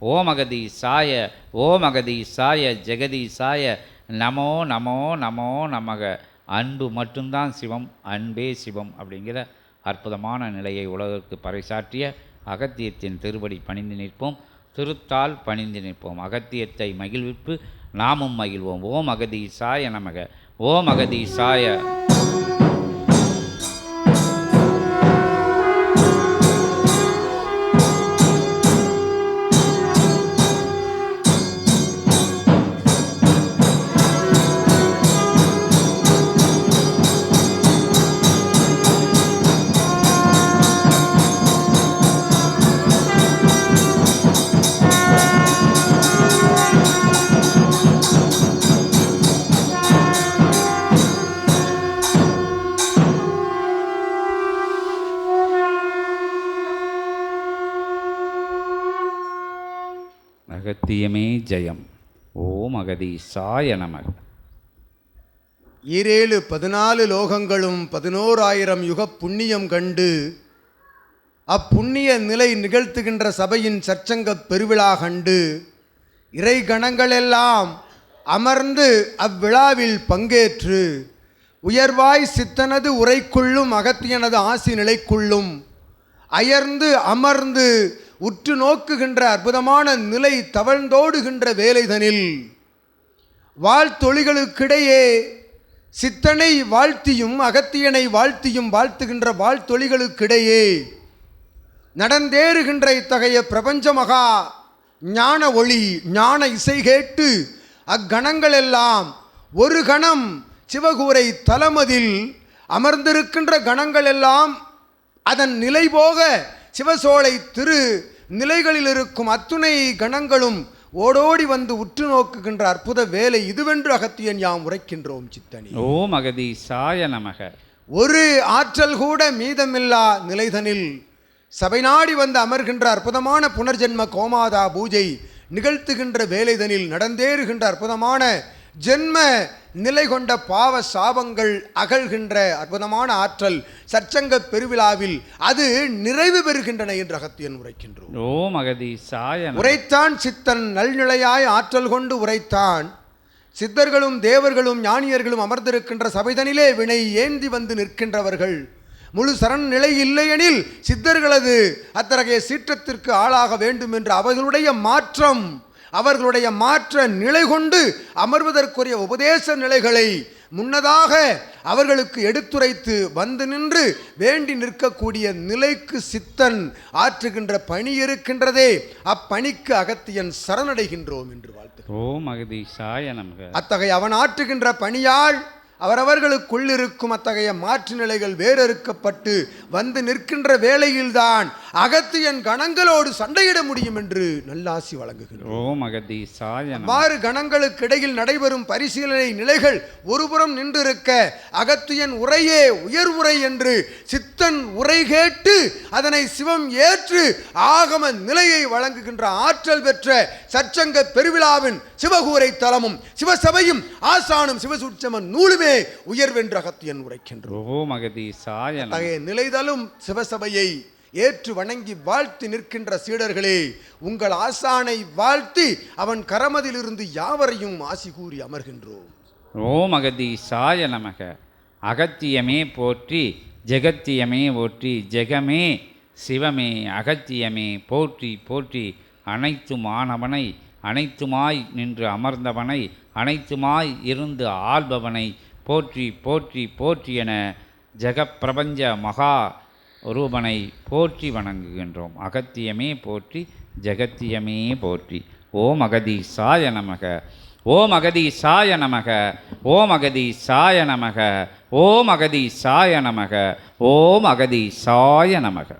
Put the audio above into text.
ஓம் அகதீசாய ஓம் அகதீசாய ஜெகதீசாய நமோ நமோ நமோ நமக. அன்பு மட்டும்தான் சிவம், அன்பே சிவம் அப்படிங்கிற அற்புதமான நிலையை உலகிற்கு பறைசாற்றிய அகத்தியத்தின் திருவடி பணிந்து நிற்போம், திருத்தால் பணிந்து நிற்போம். அகத்தியத்தை மகிழ்விப்பு நாமும் மகிழ்வோம். ஓம் அகதீசாய நமக. ஓம் அகதீசாய. அகத்தியமே ஜெயம். ஓம் அகதீசாய நமக. 14 லோகங்களும் 11,000 யுக புண்ணியம் கண்டு அப்புண்ணிய நிலை நிகழ்த்துகின்ற சபையின் சற்சங்க பெருவிழா கண்டு இறை கணங்களெல்லாம் அமர்ந்து அவ்விழாவில் பங்கேற்று உயர்வாய் சித்தனது உரைக்குள்ளும் அகத்தியனது ஆசி நிலைக்குள்ளும் அயர்ந்து அமர்ந்து உற்று நோக்குகின்ற அற்புதமான நிலை தவழ்ந்தோடுகின்ற வேலைதனில் வாழ்த்தொழிகளுக்கிடையே சித்தனை வாழ்த்தியும் அகத்தியனை வாழ்த்தியும் வாழ்த்துகின்ற வாழ்த்தொழிகளுக்கிடையே நடந்தேறுகின்ற இத்தகைய பிரபஞ்ச மகா ஞான ஒளி ஞான இசை கேட்டு அக்கணங்களெல்லாம் ஒரு கணம் சிவகூரை தலமதில் அமர்ந்திருக்கின்ற கணங்களெல்லாம் அதன் நிலை போக சிவசோலை திரு நிலைகளில் இருக்கும் அத்துணை கணங்களும் ஓடோடி வந்து உற்று நோக்குகின்ற அற்புத வேலை இதுவென்று அகத்தியன் யாம் உரைக்கின்றோம் சித்தனி. ஓம் அகதீசாய நமக. ஒரு ஆற்றல் கூட மீதமில்லா நிலைதனில் சபை நாடி வந்து அமர்கின்ற அற்புதமான புனர்ஜென்ம கோமாதா பூஜை நிகழ்த்துகின்ற வேலைதனில் நடந்தேறுகின்ற அற்புதமான ஜென்ம நிலை கொண்ட பாவ சாபங்கள் அகழ்கின்ற அற்புதமான ஆற்றல் சற்சங்க பெருவிழாவில் அது நிறைவு பெறுகின்றன என்று அகத்தியன் உரைக்கின்றோம். ஓம் அகதீசாய. உரைத்தான் சித்தன் நல்நிலையாய் ஆற்றல் கொண்டு உரைத்தான். சித்தர்களும் தேவர்களும் ஞானியர்களும் அமர்ந்திருக்கின்ற சபைதனிலே வினை ஏந்தி வந்து நிற்கின்றவர்கள் முழு சரண் நிலை இல்லையெனில் சித்தர்களது அத்தகைய சீற்றத்திற்கு ஆளாக வேண்டும் என்று அவர்களுடைய மாற்ற நிலை கொண்டு அமர்வதற்குரிய உபதேச நிலைகளை முன்னதாக அவர்களுக்கு எடுத்துரைத்து வந்து நின்று வேண்டி நிற்கக்கூடிய நிலைக்கு சித்தன் ஆற்றுகின்ற பணி இருக்கின்றதே, அப்பணிக்கு அகத்தியன் சரணடைகின்றோம் என்று வாழ்த்து. ஓம் அகதீசாய நமக. அத்தகைய அவன் ஆற்றுகின்ற பணியால் அவரவர்களுக்குள்ளிருக்கும் அத்தகைய மாற்று நிலைகள் வேறறுக்கப்பட்டு வந்து நிற்கின்ற வேளையில்தான் அகத்தியன் கணங்களோடு சண்டையிட முடியும் என்று நல்லாசி வழங்குகிறார். ஓம் அகதீசாய. அவ்வாறு கணங்களுக்கிடையில் நடைபெறும் பரிசீலனை நிலைகள் ஒருபுறம் நின்றிருக்க அகத்தியன் உரையே உயர்வுரை என்று சித்தன் உரை கேட்டு அதனை சிவம் ஏற்று ஆகம நிலையை வழங்குகின்ற ஆற்றல் பெற்ற சற்சங்க பெருவிழாவின் சிவகூரை தலமும் சிவசபையும் ஆசானும் சிவசூட்சமன் நூலுமே உயர்வென்று அகத்தியன் உரைக்கின்றோம். ஓம் அகதீசாய. நிலைதலும் சிவசபையை ஏற்று வணங்கி வாழ்த்தி நிற்கின்ற சீடர்களே, உங்கள் ஆசானை வாழ்த்தி அவன் கரமதிலிருந்து யாவரையும் ஆசி கூறி அமர்கின்றோம். ஓம் அகதீசாய நமக. அகத்தியமே போற்றி ஜெகத்தியமே போற்றி ஜெகமே சிவமே அகத்தியமே போற்றி போற்றி. அனைத்து மாணவனை அனைத்துமாய் நின்று அமர்ந்தவனை அனைத்துமாய் இருந்து ஆள்பவனை போற்றி போற்றி போற்றி என ஜெகப்பிரபஞ்ச மகா ரூபனை போற்றி வணங்குகின்றோம். அகத்தியமே போற்றி ஜெகத்தியமே போற்றி. ஓம் அகதீசாய நமக. ஓம் அகதீசாய நமக. ஓம் அகதீசாய நமக. ஓம் அகதீசாய நமக. ஓம் அகதீசாய நமக.